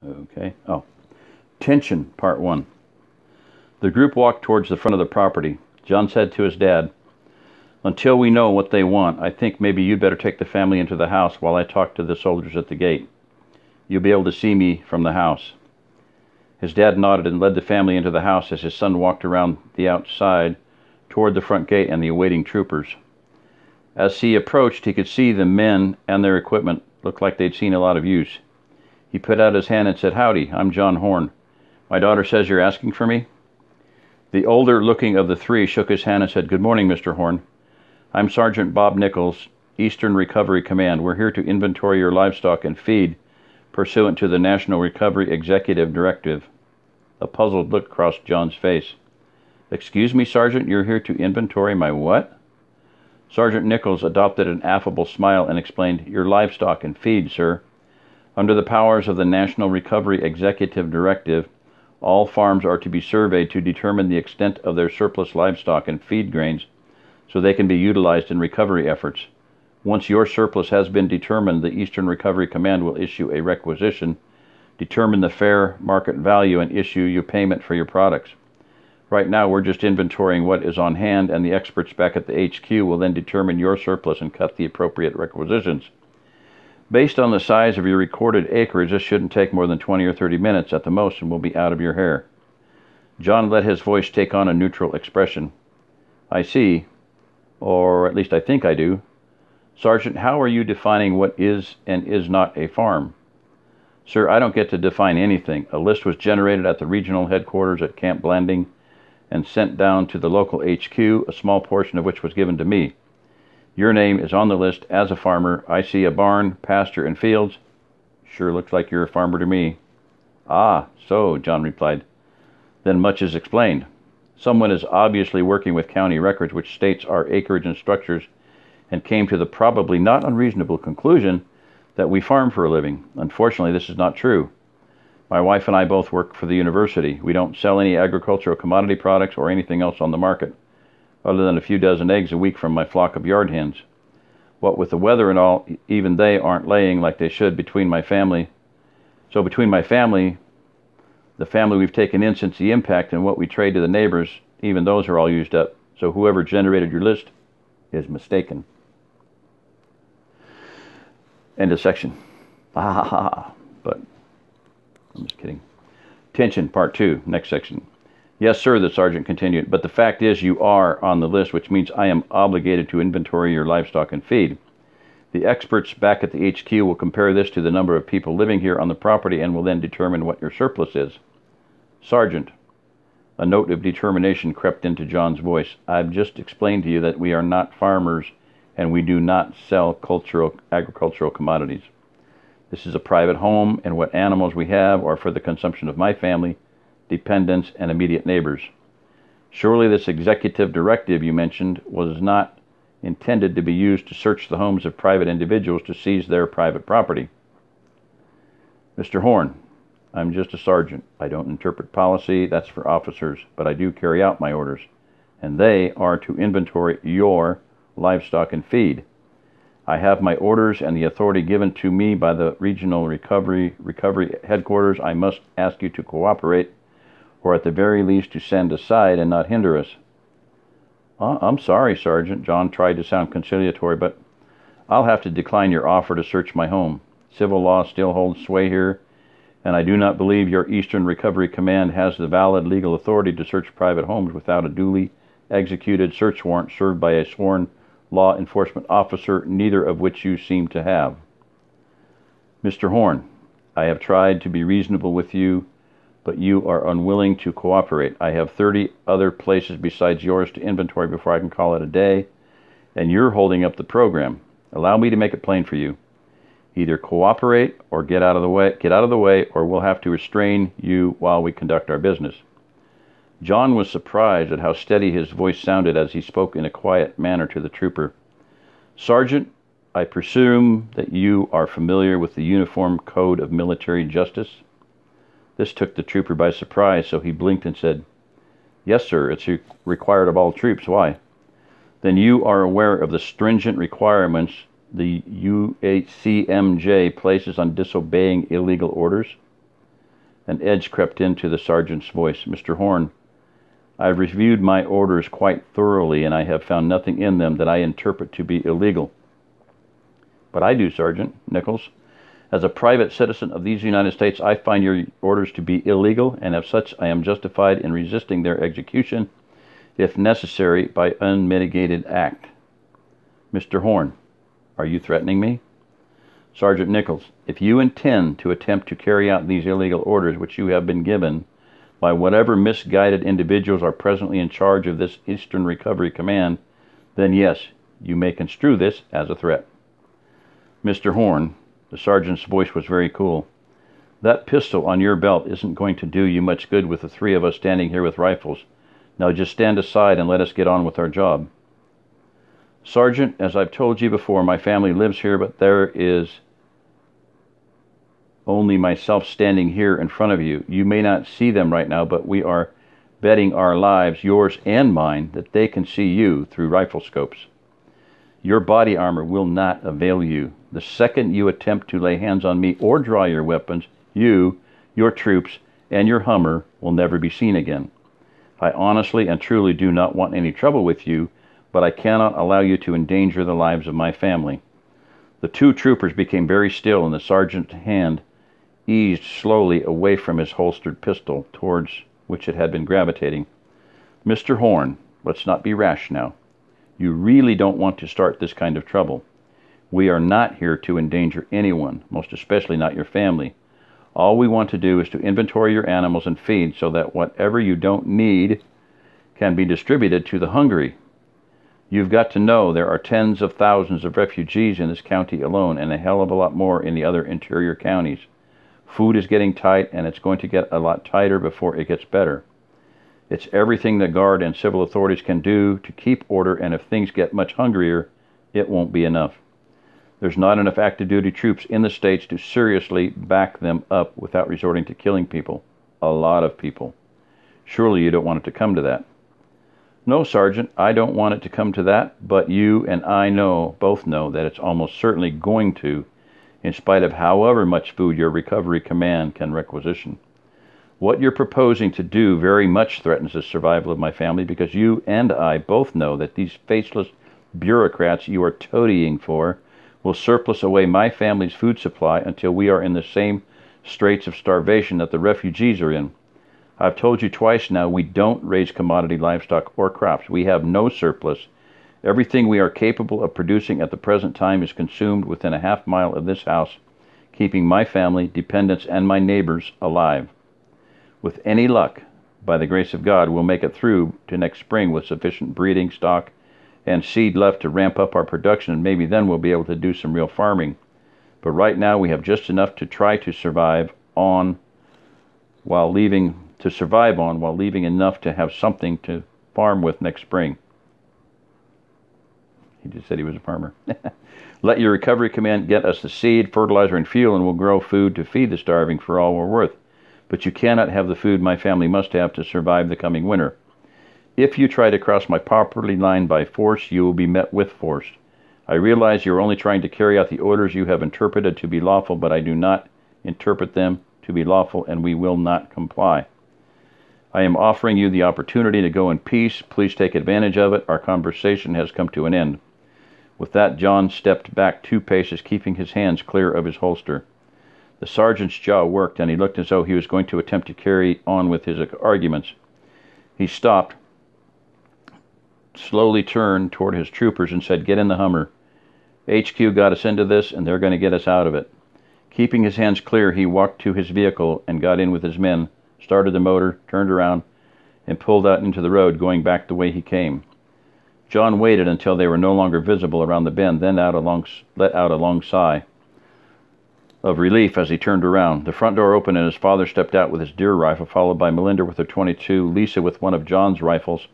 Okay. Oh, tension, part one. The group walked towards the front of the property. John said to his dad, "Until we know what they want, I think maybe you'd better take the family into the house while I talk to the soldiers at the gate. You'll be able to see me from the house." His dad nodded and led the family into the house as his son walked around the outside toward the front gate and the awaiting troopers. As he approached, he could see the men and their equipment looked like they'd seen a lot of use. He put out his hand and said, "Howdy, I'm John Horn. My daughter says you're asking for me?" The older looking of the three shook his hand and said, "Good morning, Mr. Horn. I'm Sergeant Bob Nichols, Eastern Recovery Command. We're here to inventory your livestock and feed pursuant to the National Recovery Executive Directive." A puzzled look crossed John's face. "Excuse me, Sergeant, you're here to inventory my what?" Sergeant Nichols adopted an affable smile and explained, "Your livestock and feed, sir. Under the powers of the National Recovery Executive Directive, all farms are to be surveyed to determine the extent of their surplus livestock and feed grains so they can be utilized in recovery efforts. Once your surplus has been determined, the Eastern Recovery Command will issue a requisition, determine the fair market value, and issue you payment for your products. Right now, we're just inventorying what is on hand, and the experts back at the HQ will then determine your surplus and cut the appropriate requisitions. Based on the size of your recorded acreage, this shouldn't take more than 20 or 30 minutes at the most and will be out of your hair." John let his voice take on a neutral expression. "I see, or at least I think I do. Sergeant, how are you defining what is and is not a farm?" "Sir, I don't get to define anything. A list was generated at the regional headquarters at Camp Blanding and sent down to the local HQ, a small portion of which was given to me. Your name is on the list as a farmer. I see a barn, pasture, and fields. Sure looks like you're a farmer to me." "Ah, so," John replied. "Then much is explained. Someone is obviously working with county records, which states our acreage and structures, and came to the probably not unreasonable conclusion that we farm for a living. Unfortunately, this is not true. My wife and I both work for the university. We don't sell any agricultural commodity products or anything else on the market, other than a few dozen eggs a week from my flock of yard hens. What with the weather and all, even they aren't laying like they should between my family. So between my family, the family we've taken in since the impact, and what we trade to the neighbors, even those are all used up. So whoever generated your list is mistaken." End of section. Ha ha ha. But I'm just kidding. Tension, part two, next section. "Yes, sir," the sergeant continued, "but the fact is you are on the list, which means I am obligated to inventory your livestock and feed. The experts back at the HQ will compare this to the number of people living here on the property and will then determine what your surplus is." "Sergeant," a note of determination crept into John's voice, "I've just explained to you that we are not farmers and we do not sell agricultural commodities. This is a private home, and what animals we have are for the consumption of my family, dependents, and immediate neighbors. Surely this executive directive you mentioned was not intended to be used to search the homes of private individuals to seize their private property." "Mr. Horn, I'm just a sergeant. I don't interpret policy, that's for officers, but I do carry out my orders, and they are to inventory your livestock and feed. I have my orders and the authority given to me by the regional recovery headquarters. I must ask you to cooperate, or at the very least to stand aside and not hinder us." "I'm sorry, Sergeant." John tried to sound conciliatory, "but I'll have to decline your offer to search my home. Civil law still holds sway here, and I do not believe your Eastern Recovery Command has the valid legal authority to search private homes without a duly executed search warrant served by a sworn law enforcement officer, neither of which you seem to have." "Mr. Horn, I have tried to be reasonable with you, but you are unwilling to cooperate. I have 30 other places besides yours to inventory before I can call it a day, and you're holding up the program. Allow me to make it plain for you. Either cooperate or get out of the way, or we'll have to restrain you while we conduct our business." John was surprised at how steady his voice sounded as he spoke in a quiet manner to the trooper. "Sergeant, I presume that you are familiar with the Uniform Code of Military Justice?" This took the trooper by surprise, so he blinked and said, "Yes, sir, it's required of all troops. Why?" "Then you are aware of the stringent requirements the UHCMJ places on disobeying illegal orders?" An edge crept into the sergeant's voice. "Mr. Horn, I've reviewed my orders quite thoroughly, and I have found nothing in them that I interpret to be illegal." "But I do, Sergeant Nichols. As a private citizen of these United States, I find your orders to be illegal, and as such I am justified in resisting their execution, if necessary, by unmitigated act." "Mr. Horn, are you threatening me?" "Sergeant Nichols, if you intend to attempt to carry out these illegal orders which you have been given by whatever misguided individuals are presently in charge of this Eastern Recovery Command, then yes, you may construe this as a threat." "Mr. Horn," the sergeant's voice was very cool, "that pistol on your belt isn't going to do you much good with the three of us standing here with rifles. Now just stand aside and let us get on with our job." "Sergeant, as I've told you before, my family lives here, but there is only myself standing here in front of you. You may not see them right now, but we are betting our lives, yours and mine, that they can see you through rifle scopes. Your body armor will not avail you. The second you attempt to lay hands on me or draw your weapons, you, your troops, and your Hummer will never be seen again. I honestly and truly do not want any trouble with you, but I cannot allow you to endanger the lives of my family." The two troopers became very still, and the sergeant's hand eased slowly away from his holstered pistol, towards which it had been gravitating. "Mr. Horn, let's not be rash now. You really don't want to start this kind of trouble. We are not here to endanger anyone, most especially not your family. All we want to do is to inventory your animals and feed so that whatever you don't need can be distributed to the hungry. You've got to know there are tens of thousands of refugees in this county alone, and a hell of a lot more in the other interior counties. Food is getting tight, and it's going to get a lot tighter before it gets better. It's everything the Guard and civil authorities can do to keep order, and if things get much hungrier, it won't be enough. There's not enough active duty troops in the States to seriously back them up without resorting to killing people. A lot of people. Surely you don't want it to come to that." "No, Sergeant, I don't want it to come to that, but you and I both know that it's almost certainly going to, in spite of however much food your recovery command can requisition. What you're proposing to do very much threatens the survival of my family, because you and I both know that these faceless bureaucrats you are toadying for will surplus away my family's food supply until we are in the same straits of starvation that the refugees are in. I've told you twice now, we don't raise commodity livestock or crops. We have no surplus. Everything we are capable of producing at the present time is consumed within a half-mile of this house, keeping my family, dependents, and my neighbors alive. With any luck, by the grace of God, we'll make it through to next spring with sufficient breeding stock and seed left to ramp up our production, and maybe then we'll be able to do some real farming. But right now we have just enough to try to survive on while leaving enough to have something to farm with next spring." He just said he was a farmer. "Let your recovery command get us the seed, fertilizer, and fuel, and we'll grow food to feed the starving for all we're worth. But you cannot have the food my family must have to survive the coming winter. If you try to cross my property line by force, you will be met with force. I realize you are only trying to carry out the orders you have interpreted to be lawful, but I do not interpret them to be lawful, and we will not comply. I am offering you the opportunity to go in peace. Please take advantage of it. Our conversation has come to an end." With that, John stepped back 2 paces, keeping his hands clear of his holster. The sergeant's jaw worked, and he looked as though he was going to attempt to carry on with his arguments. He stopped, slowly turned toward his troopers, and said, "Get in the Hummer. HQ got us into this, and they're going to get us out of it." Keeping his hands clear, he walked to his vehicle and got in with his men, started the motor, turned around, and pulled out into the road, going back the way he came. John waited until they were no longer visible around the bend, then let out a long sigh of relief as he turned around. The front door opened, and his father stepped out with his deer rifle, followed by Melinda with her .22, Lisa with one of John's rifles,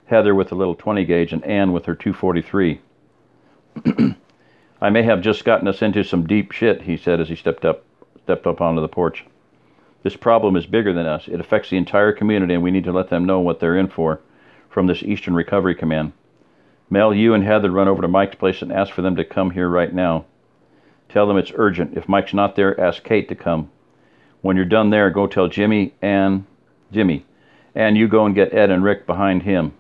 Heather with a little 20 gauge, and Ann with her .243. "I may have just gotten us into some deep shit," he said as he stepped up onto the porch. "This problem is bigger than us. It affects the entire community, and we need to let them know what they're in for from this Eastern Recovery Command. Mel, you and Heather run over to Mike's place and ask for them to come here right now. Tell them it's urgent. If Mike's not there, ask Kate to come. When you're done there, go tell Jimmy, and you go and get Ed and Rick behind him.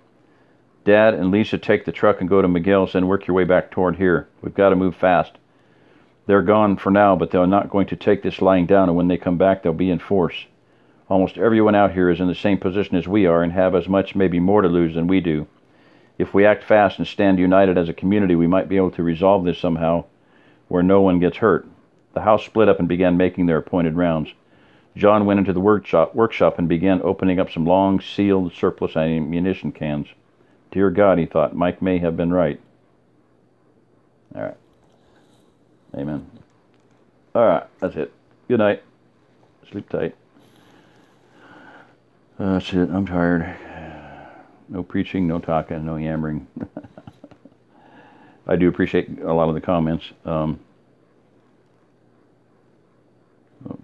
Dad and Lisa, take the truck and go to Miguel's and work your way back toward here. We've got to move fast. They're gone for now, but they're not going to take this lying down, and when they come back, they'll be in force. Almost everyone out here is in the same position as we are and have as much, maybe more to lose than we do. If we act fast and stand united as a community, we might be able to resolve this somehow where no one gets hurt. The house split up and began making their appointed rounds. John went into the workshop and began opening up some long, sealed, surplus ammunition cans. Dear God, he thought, Mike may have been right. All right. Amen. All right, that's it. Good night. Sleep tight. That's it. I'm tired. No preaching, no talking, no yammering. I do appreciate a lot of the comments. We'll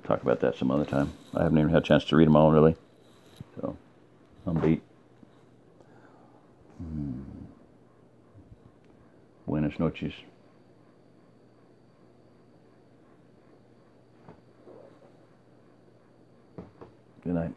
talk about that some other time. I haven't even had a chance to read them all, really. So, I'm beat. Buenas noches. Good night.